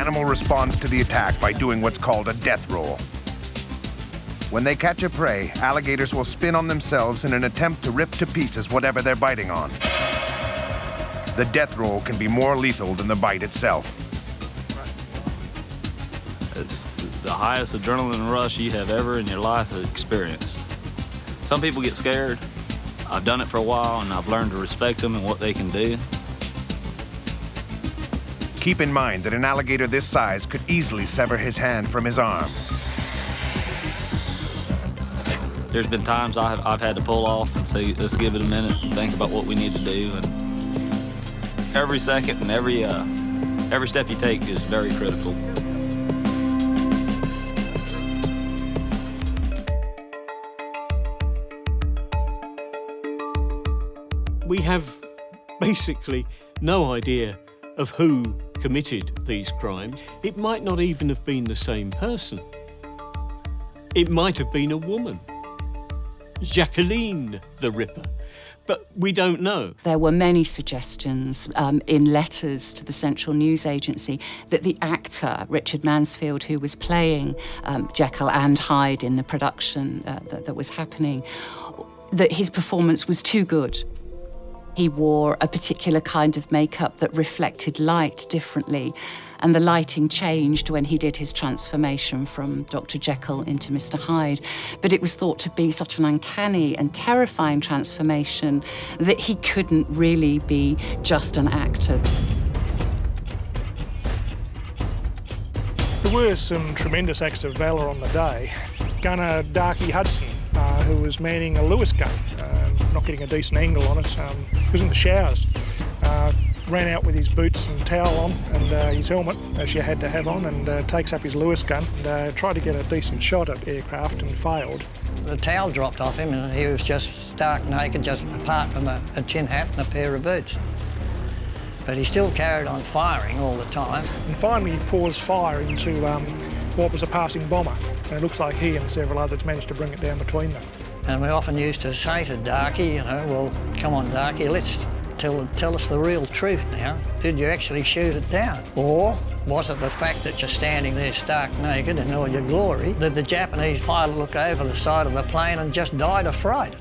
animal responds to the attack by doing what's called a death roll. When they catch a prey, alligators will spin on themselves in an attempt to rip to pieces whatever they're biting on. The death roll can be more lethal than the bite itself. It's the highest adrenaline rush you have ever in your life experienced. Some people get scared. I've done it for a while, and I've learned to respect them and what they can do. Keep in mind that an alligator this size could easily sever his hand from his arm. There's been times I've had to pull off and say, let's give it a minute and think about what we need to do. And every second and every step you take is very critical. We have basically no idea of who committed these crimes. It might not even have been the same person. It might have been a woman. Jacqueline the Ripper, but we don't know. There were many suggestions in letters to the Central News Agency that the actor, Richard Mansfield, who was playing Jekyll and Hyde in the production that was happening, that his performance was too good. He wore a particular kind of makeup that reflected light differently, and the lighting changed when he did his transformation from Dr. Jekyll into Mr. Hyde. But it was thought to be such an uncanny and terrifying transformation that he couldn't really be just an actor. There were some tremendous acts of valour on the day. Gunner Darky Hudson, who was manning a Lewis gun, not getting a decent angle on it, he was in the showers. Ran out with his boots and towel on and his helmet, as you had to have on, and takes up his Lewis gun and tried to get a decent shot at aircraft and failed. The towel dropped off him and he was just stark naked, just apart from a tin hat and a pair of boots. But he still carried on firing all the time. And finally he pours fire into what was a passing bomber, and it looks like he and several others managed to bring it down between them. And we often used to say to Darky, you know, well, come on, Darky, let's tell us the real truth now. Did you actually shoot it down? Or was it the fact that you're standing there stark naked in all your glory that the Japanese pilot looked over the side of the plane and just died of fright?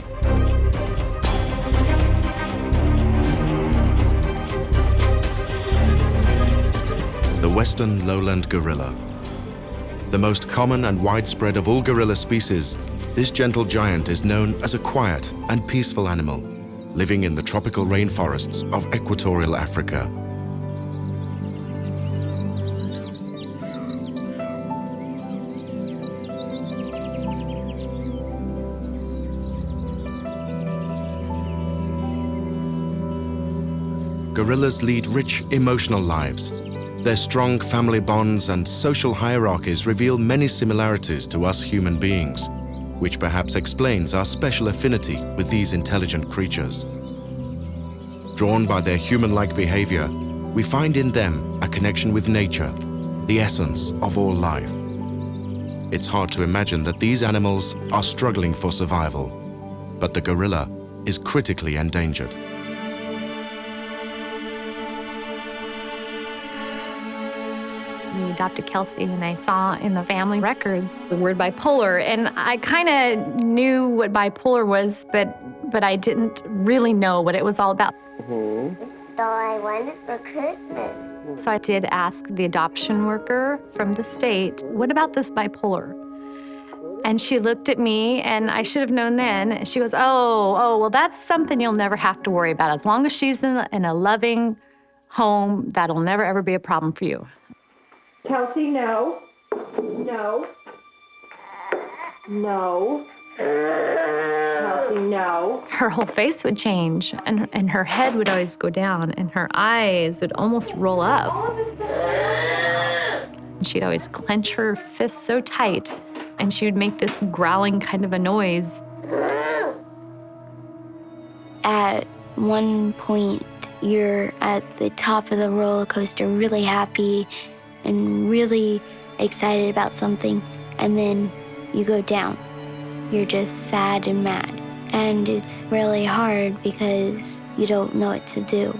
The western lowland gorilla. The most common and widespread of all gorilla species, this gentle giant is known as a quiet and peaceful animal, living in the tropical rainforests of equatorial Africa. Gorillas lead rich emotional lives. Their strong family bonds and social hierarchies reveal many similarities to us human beings, which perhaps explains our special affinity with these intelligent creatures. Drawn by their human-like behavior, we find in them a connection with nature, the essence of all life. It's hard to imagine that these animals are struggling for survival, but the gorilla is critically endangered. We adopted Kelsey, and I saw in the family records the word bipolar, and I kind of knew what bipolar was, but I didn't really know what it was all about. So I wanted for Christmas. So I did ask the adoption worker from the state, what about this bipolar? And she looked at me, and I should have known then. She goes, oh, well, that's something you'll never have to worry about. As long as she's in a loving home, that'll never, ever be a problem for you. Kelsey, no. No. No. Kelsey, no. Her whole face would change, and her head would always go down, and her eyes would almost roll up. She'd always clench her fists so tight, and she would make this growling kind of a noise. At one point, you're at the top of the roller coaster, really happy and really excited about something, and then you go down. You're just sad and mad. And it's really hard because you don't know what to do.